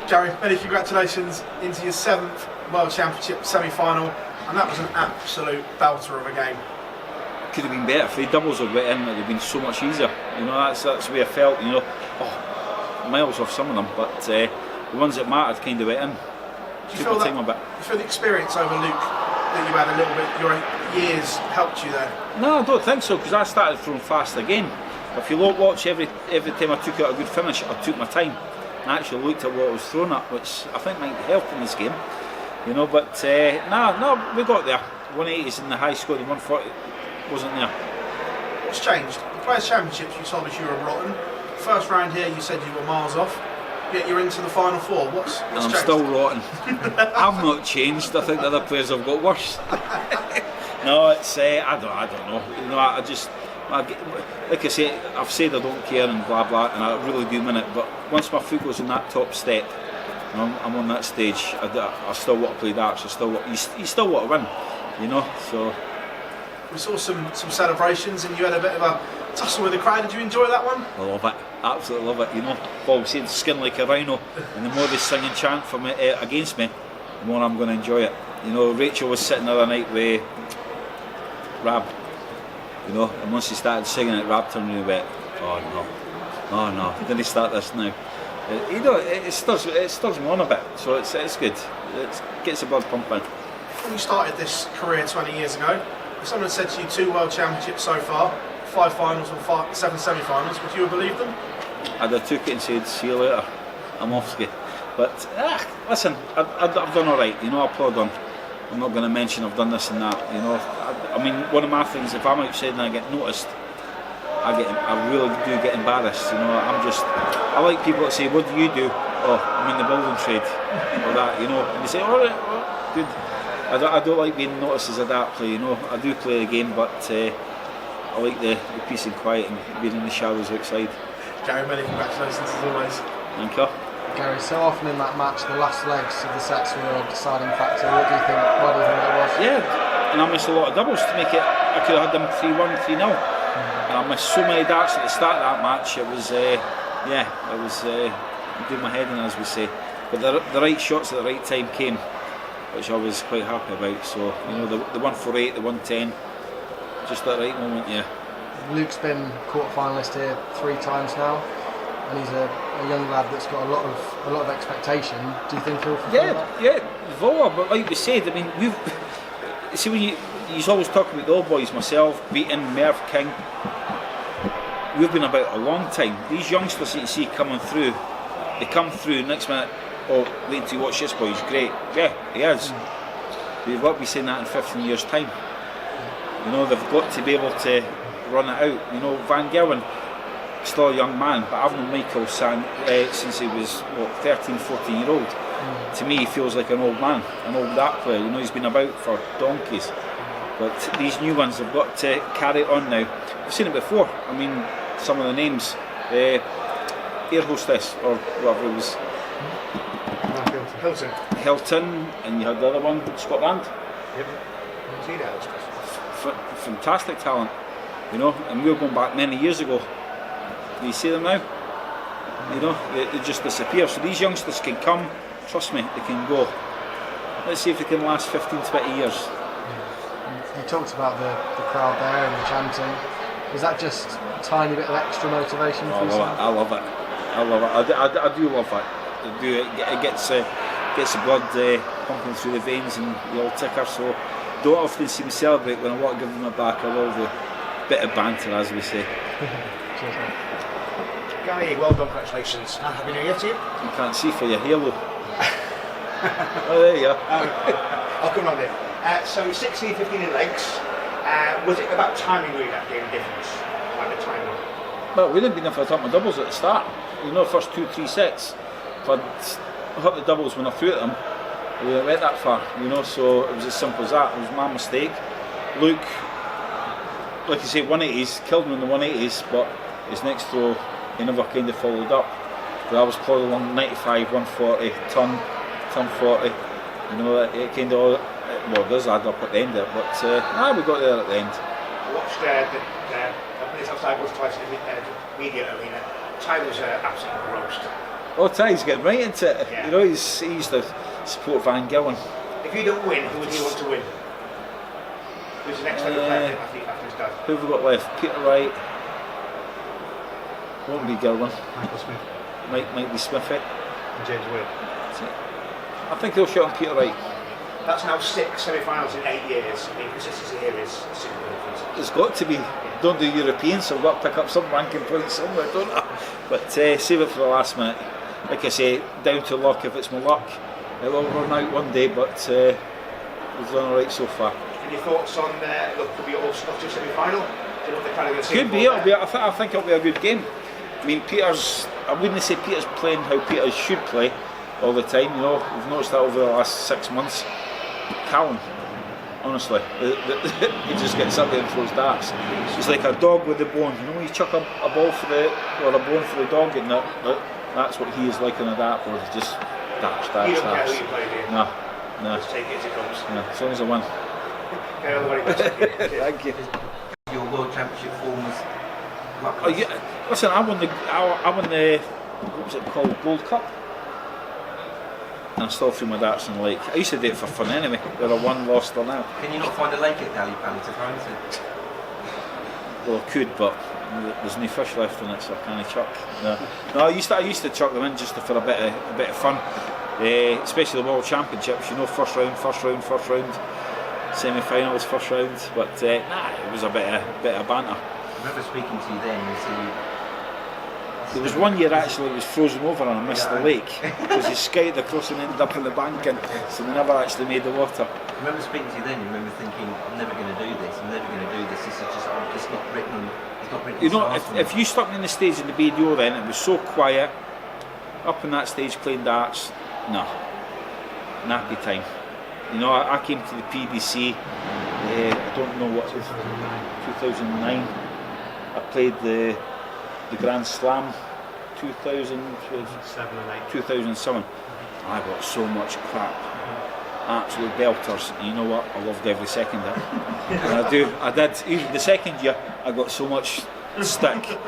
Gary, many congratulations into your 7th World Championship semi-final, and that was an absolute belter of a game. Could have been better. If the doubles had went in, it would have been so much easier. You know, that's the way I felt. You know, miles off some of them, but the ones that mattered kind of went in. Do you feel the experience over Luke that you had a little bit, your years helped you there? No, I don't think so, because I started throwing fast again. If you watch every time I took out a good finish, I took my time and actually looked at what I was throwing at, which I think might help in this game. You know, but no, we got there. 180s in the high score, the 140 wasn't there. What's changed? The Players' Championships, you told us you were rotten. First round here, you said you were miles off. Yet you're into the final 4. What's and I'm changed? Still rotten. I've not changed. I think the other players have got worse. No, it's I don't know. You know, like I say, I've said I don't care and blah blah, and I really do mean it. But once my foot goes on that top step, and I'm on that stage, I still want to play darts. You still want to win, you know. So we saw some celebrations, and you had a bit of a tussle with the crowd. Did you enjoy that one? I love it, absolutely love it. You know, Bob said skin like a rhino, and the more they sing and chant for me against me, the more I'm going to enjoy it. You know, Rachel was sitting the other night with Rab. You know, and once he started singing it, Rab turned and went, oh no, didn't he start this now? You know, it stirs me on a bit, so it's good. It gets the blood pumping. When you started this career 20 years ago, if someone said to you 2 World Championships so far, 5 finals and 7 semi-finals, would you have believed them? I'd have took it and said, see you later, I'm off ski. But listen, I've done alright, you know, I applaud on. I'm not going to mention I've done this and that, you know. I mean, one of my things, if I'm outside and I get noticed, I really do get embarrassed, you know. I like people that say, what do you do? Oh, I'm in the building trade, or that, you know. And they say, alright, good. I don't like being noticed as a dart player, you know. I do play the game, but I like the peace and quiet and being in the shadows outside. Gary, many congratulations as always. Thank you. Gary, so often in that match, the last legs of the sets were a deciding factor. Why do you think that was? Yeah, and I missed a lot of doubles to make it. I could have had them 3-1, 3-0. And I missed so many darts at the start of that match. It was, doing my head in, as we say. But the right shots at the right time came, which I was quite happy about. So, you know, the 148, the 110, just that right moment, yeah. Luke's been quarter-finalist here 3 times now, and he's a young lad that's got a lot of expectation. Do you think he'll fulfill that? Yeah, Vola, but like we said, I mean, when you always talk about the old boys, myself, Beaton, Merv, King, we've been about a long time. These youngsters that you see coming through, they come through, next minute, wait until you watch this boy, he's great. Yeah, he is. But you've got to be saying that in 15 years' time. You know, they've got to be able to run it out. You know, Van Gerwen, still a young man, but I've known Michael since he was 13, 14 year old. To me he feels like an old man, an old dart player. You know, he's been about for donkeys, but these new ones have got to carry it on now. I've seen it before. I mean, some of the names, Air Hostess or whatever it was, Hilton, and you had the other one, Scotland. Yep. Fantastic talent, you know, and we were going back many years ago. Do you see them now? You know, they just disappear. So these youngsters can come, trust me, they can go. Let's see if they can last 15, 20 years. You talked about the crowd there and the chanting. Was that just a tiny bit of extra motivation for yourself? I love it. I do love it. It gets the blood pumping through the veins and the old ticker. So don't often see me celebrate. When I want to give them a back, I will do a bit of banter, as we say. Cheers, mate. Gary, well done, congratulations. Happy New Year to you. You can't see for your halo. Oh, there you are. I'll come round there. So 16, 15 in legs. Was it about timing really that gave a difference? About the timing? Well, we didn't be enough to hit my doubles at the start. You know, first 2-3 sets. If I'd hit the doubles when I threw at them, we didn't went that far, you know, so it was as simple as that. It was my mistake. Luke, like I say, 180s, killed him in the 180s, but his next throw, he never kind of followed up. But I was plodding along 95, 140, turn 40. You know, it kind of, well, it does add up at the end of it, but we got there at the end. I watched the outside was twice in the media arena. Ty was absolutely roast. Oh, Ty's getting right into it. Yeah. You know, he's the support Van Gillen. If you don't win, who would you want to win? Who's the next level player after this guy? Who have we got left? Peter Wright. Won't be Gillen. Michael Smith Might be Smithy. and James Wade. I think he'll shot on Peter Wright. That's now 6 semi-finals in 8 years. I mean, consistency here is super different. There's got to be. Don't do Europeans, so I've got to pick up some ranking points somewhere, don't I? But save it for the last minute. Like I say, down to luck. If it's my luck, it'll run out one day. But we've done alright so far. Any thoughts on look, could be all Scottish semi-final? Do you know what they're kind of going to see? Could be. I think it'll be a good game. I mean, Peter's. I wouldn't say Peter's playing how Peter should play all the time. You know, we've noticed that over the last 6 months. Callum, honestly, he just gets up there and throws darts. He's like a dog with a bone. You know, you chuck a ball for the or a bone for the dog, and that's what he is like on a dartboard. He just darts. You don't care who you play, do you? No. Just take it as it comes. No, as long as I win. Okay, all the very best. Thank you. Your World Championship form was Oh, yeah. Listen, I won the what was it called, Gold Cup, and I still threw my darts in the lake. I used to do it for fun anyway, whether I won, lost or now. Can you not find a lake at Dally Pally to throw into? Well, I could, but there's no fish left in it, so I can't chuck. No, I used to chuck them in just for a bit of fun, especially the World Championships. You know, first round, semi-finals, first round. But it was a bit of banter. I remember speaking to you then. There was one year actually it was frozen over and I missed the lake because he skated across and ended up in the bank, and so we never actually made the water. I remember speaking to you then. You remember thinking, I'm never going to do this. I'm never going to do this. This is just, it's not written. It's not written. You know, if you stuck me in the stage in the BDO, then it was so quiet up on that stage playing darts. No, nappy time. You know, I came to the PDC. I don't know what it was, 2009. I played the Grand Slam 2007. I got so much crap, absolute belters. And you know what? I loved every second of it. And I did. Even the second year, I got so much stick.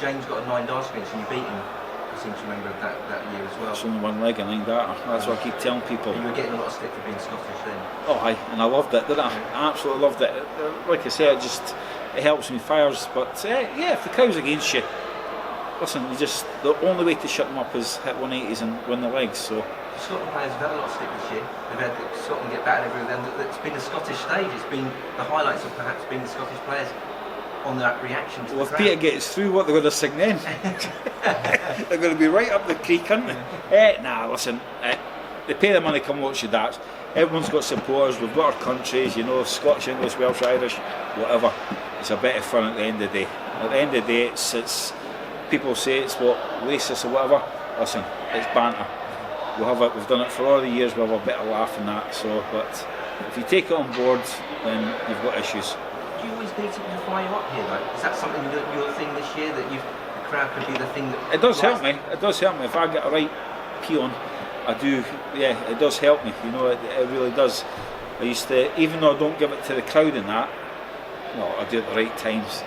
James got a 9 darts against and you beat him. I seem to remember that year as well. It's only one leg and 9 darter. That's what I keep telling people. You were getting a lot of stick for being Scottish then. Oh, aye, and I loved it, didn't I? I absolutely loved it. Like I said, it helps me fires. But yeah, if the crowd's against you, listen, the only way to shut them up is hit 180s and win the legs. So Scotland players have had a lot of stick this year. They've had Scotland get battered every then. It's been the Scottish stage. It's been the highlights of perhaps being the Scottish players on that reaction to well, the if crowd. Peter gets through, what they're going to sing then? They're going to be right up the creek, aren't they? Nah, listen, they pay the money, come watch the darts. Everyone's got supporters, we've got our countries, you know, Scottish, English, Welsh, Irish, whatever. It's a bit of fun at the end of the day. At the end of the day, it's people say it's what, racist or whatever. Listen, it's banter. We've done it for all the years, we'll have a bit of laugh in that. So, but if you take it on board, then you've got issues. Do you always need something to fire you up here though? Is that something that your thing this year, that the crowd could be the thing that... It does help me, if I get a right peon, I do, yeah, it does help me, you know, it really does. I used to, even though I don't give it to the crowd in that, no, I do it at the right times.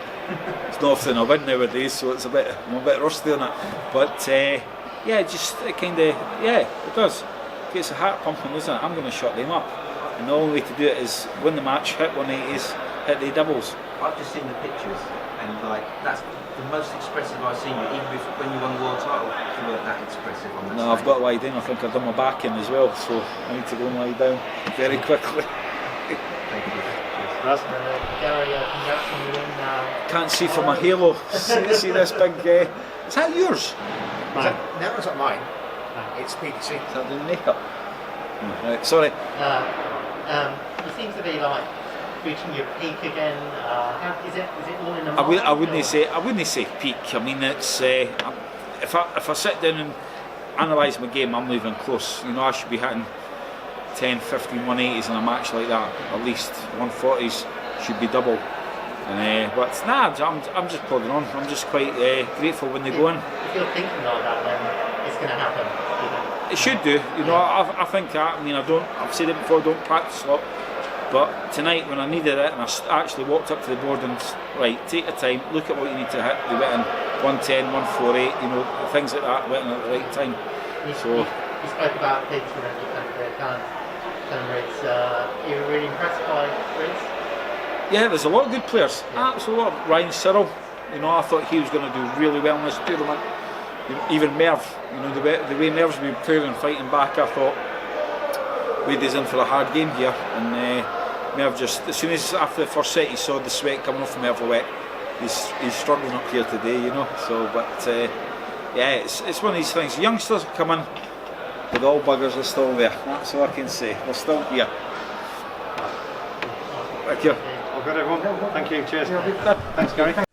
It's not often I win nowadays, so I'm a bit rusty on it. But yeah, it kind of, yeah, it does. It gets the heart pumping, doesn't it? I'm going to shut them up. And the only way to do it is win the match, hit 180s, hit the doubles. I've just seen the pictures, and like that's the most expressive I've seen you. Even when you won the world title, you weren't that expressive on that No, stage. I've got to lie down. I think I've done my back in as well, so I need to go and lie down very quickly. Thank you. Gary, congrats on the win. Can't see for my halo. see this big. Is that yours? No, it's not mine. It's PDC. Is that the makeup? Right, sorry. You seem to be like reaching your peak again. Is it all in the mind? I wouldn't say peak. I mean, it's if I sit down and analyse my game, I'm moving close. You know, I should be hitting 10, 15, 180s in a match like that. At least 140s should be double. But nah, I'm just plodding on. I'm just quite grateful when they go in. If you're thinking like that, then it's going to happen. It should do. You know, I think that. I mean, I've said it before. I don't practice a lot. But tonight, when I needed it, and I actually walked up to the board and right, take your time, look at what you need to hit. They went in 110, 148, you know, things like that went in at the right time. You spoke about Peter and Rydz. You were really impressed by Rydz? Yeah, there's a lot of good players. Absolutely. Ryan Cyril, you know, I thought he was going to do really well in this tournament. Even Merv, you know, the way Merv's been playing and fighting back, I thought Wade is in for a hard game here. And Merv just, as soon as after the first set, he saw the sweat coming off Merv wet. He's struggling up here today, you know. So, but yeah, it's one of these things. Youngsters come in, but all buggers are still there. That's all I can say. We're still here. Thank you. All good, everyone. Thank you. Cheers. Thanks, Gary.